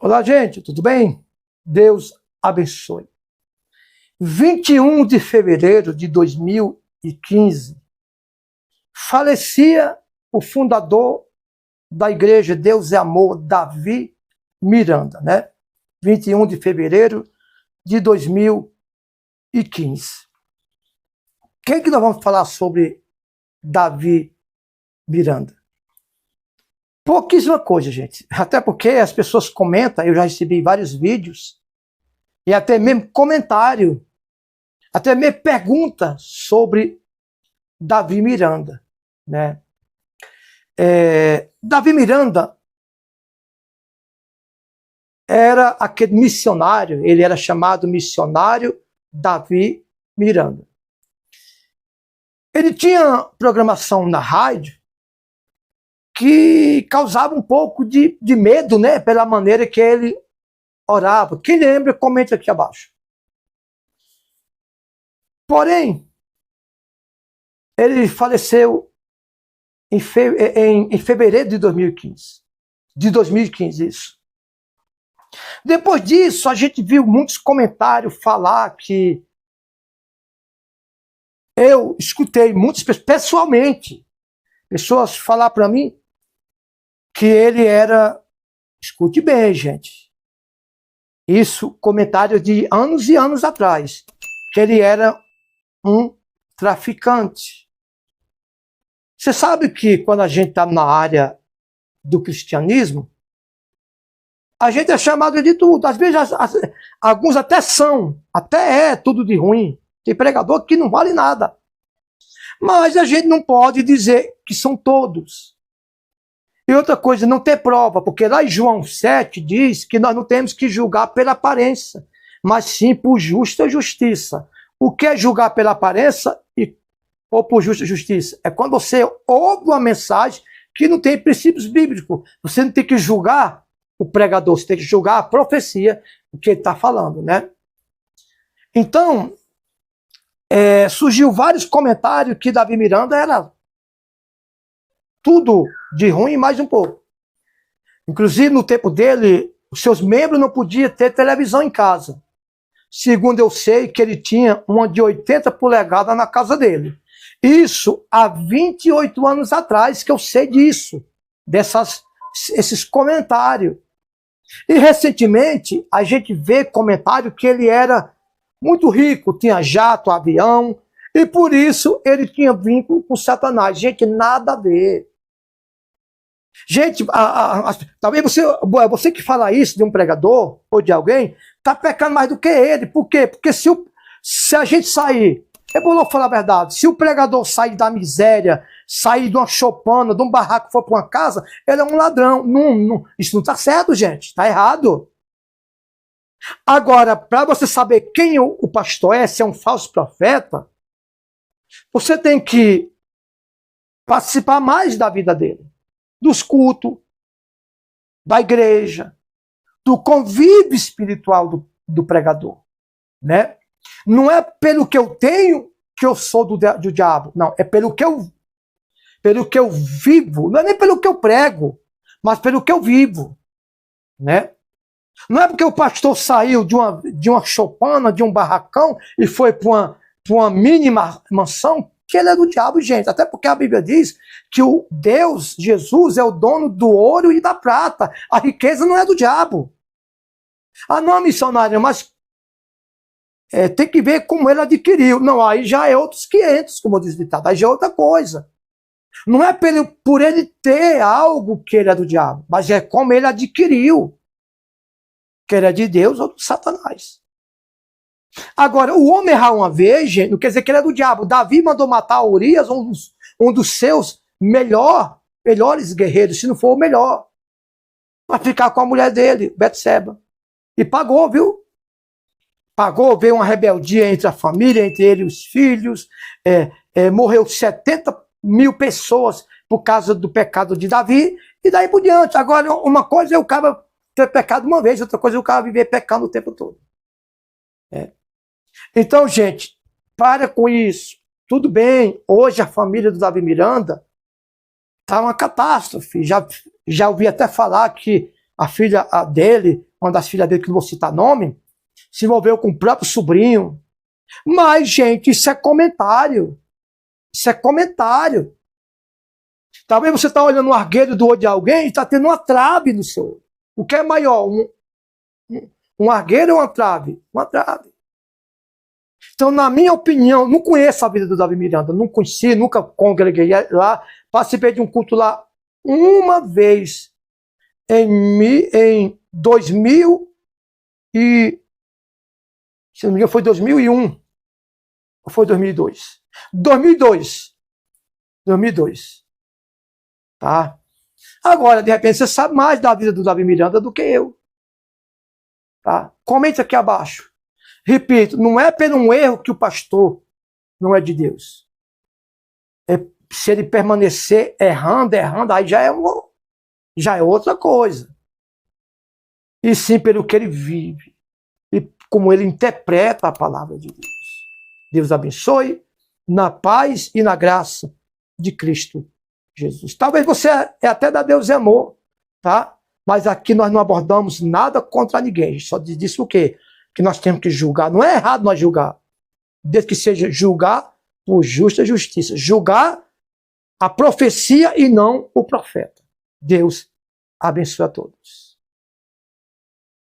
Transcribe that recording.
Olá, gente, tudo bem? Deus abençoe. 21 de fevereiro de 2015, falecia o fundador da igreja Deus é Amor, Davi Miranda, né? 21 de fevereiro de 2015. Quem que nós vamos falar sobre Davi Miranda? Pouquíssima coisa, gente. Até porque as pessoas comentam, eu já recebi vários vídeos, e até mesmo comentário, até mesmo pergunta sobre Davi Miranda, né? Davi Miranda era aquele missionário, ele era chamado missionário Davi Miranda. Ele tinha programação na rádio que causava um pouco de medo, né? Pela maneira que ele orava. Quem lembra, comenta aqui abaixo. Porém, ele faleceu em fevereiro de 2015. De 2015, isso. Depois disso, a gente viu muitos comentários falar que eu escutei muitas pessoas, pessoalmente, pessoas falar para mim que ele era, escute bem, gente, isso, comentário de anos e anos atrás, que ele era um traficante. Você sabe que quando a gente está na área do cristianismo, a gente é chamado de tudo. Às vezes, alguns até são, até é tudo de ruim. Tem pregador que não vale nada. Mas a gente não pode dizer que são todos. E outra coisa, não ter prova, porque lá em João 7 diz que nós não temos que julgar pela aparência, mas sim por justa justiça. O que é julgar pela aparência ou por justa justiça? É quando você ouve uma mensagem que não tem princípios bíblicos. Você não tem que julgar o pregador, você tem que julgar a profecia, o que ele está falando, né? Então, surgiu vários comentários que Davi Miranda era tudo de ruim e mais um pouco. Inclusive, no tempo dele, os seus membros não podiam ter televisão em casa. Segundo eu sei, que ele tinha uma de 80 polegadas na casa dele. Isso há 28 anos atrás que eu sei disso, esses comentários. E recentemente, a gente vê comentário que ele era muito rico, tinha jato, avião, e por isso ele tinha vínculo com Satanás. Gente, nada a ver. Gente, talvez você que fala isso de um pregador ou de alguém, está pecando mais do que ele. Por quê? Porque se a gente sair, eu vou falar a verdade, se o pregador sair da miséria, sair de uma choupana, de um barraco, for para uma casa, ele é um ladrão. Isso não está certo, gente. Está errado. Agora, para você saber quem o pastor é, se é um falso profeta, você tem que participar mais da vida dele, dos cultos, da igreja, do convívio espiritual do pregador, né? Não é pelo que eu tenho que eu sou do diabo, não, é pelo que eu vivo, não é nem pelo que eu prego, mas pelo que eu vivo, né? Não é porque o pastor saiu de uma choupana, de um barracão e foi para uma mínima mansão que ele é do diabo, gente. Até porque a Bíblia diz que o Deus, Jesus, é o dono do ouro e da prata. A riqueza não é do diabo. Ah, não, missionário, mas tem que ver como ele adquiriu. Não, aí já é outros 500, como diz o ditado. Aí já é outra coisa. Não é por ele ter algo que ele é do diabo, mas é como ele adquiriu. Que era de Deus ou de Satanás. Agora, o homem errar uma vez, gente, não quer dizer que ele é do diabo. Davi mandou matar Urias, um dos seus melhores guerreiros, se não for o melhor, para ficar com a mulher dele, Betseba. E pagou, viu? Pagou, veio uma rebeldia entre a família, entre ele e os filhos, morreu 70 mil pessoas por causa do pecado de Davi, e daí por diante. Agora, uma coisa é o cara ter pecado uma vez, outra coisa é o cara viver pecando o tempo todo. Então, gente, para com isso. Tudo bem, hoje a família do Davi Miranda está uma catástrofe. Já ouvi até falar que a filha dele, uma das filhas dele, que não vou citar nome, se envolveu com o próprio sobrinho. Mas, gente, isso é comentário. Isso é comentário. Talvez você está olhando o argueiro do olho de alguém e está tendo uma trave no seu olho. O que é maior? Um argueiro ou uma trave? Uma trave. Então, na minha opinião, não conheço a vida do Davi Miranda, não conheci, nunca congreguei lá, participei de um culto lá uma vez em 2000 e, se não me engano, foi 2001 ou foi 2002? 2002. Tá? Agora, de repente, você sabe mais da vida do Davi Miranda do que eu. Tá? Comente aqui abaixo. Repito, não é pelo um erro que o pastor não é de Deus. Se ele permanecer errando, aí já é outra coisa. E sim pelo que ele vive. E como ele interpreta a palavra de Deus. Deus abençoe, na paz e na graça de Cristo Jesus. Talvez você é até da Deus e amor, tá? Mas aqui nós não abordamos nada contra ninguém. A gente só disse o quê? Que nós temos que julgar. Não é errado nós julgar. Desde que seja julgar por justa justiça. Julgar a profecia e não o profeta. Deus abençoe a todos.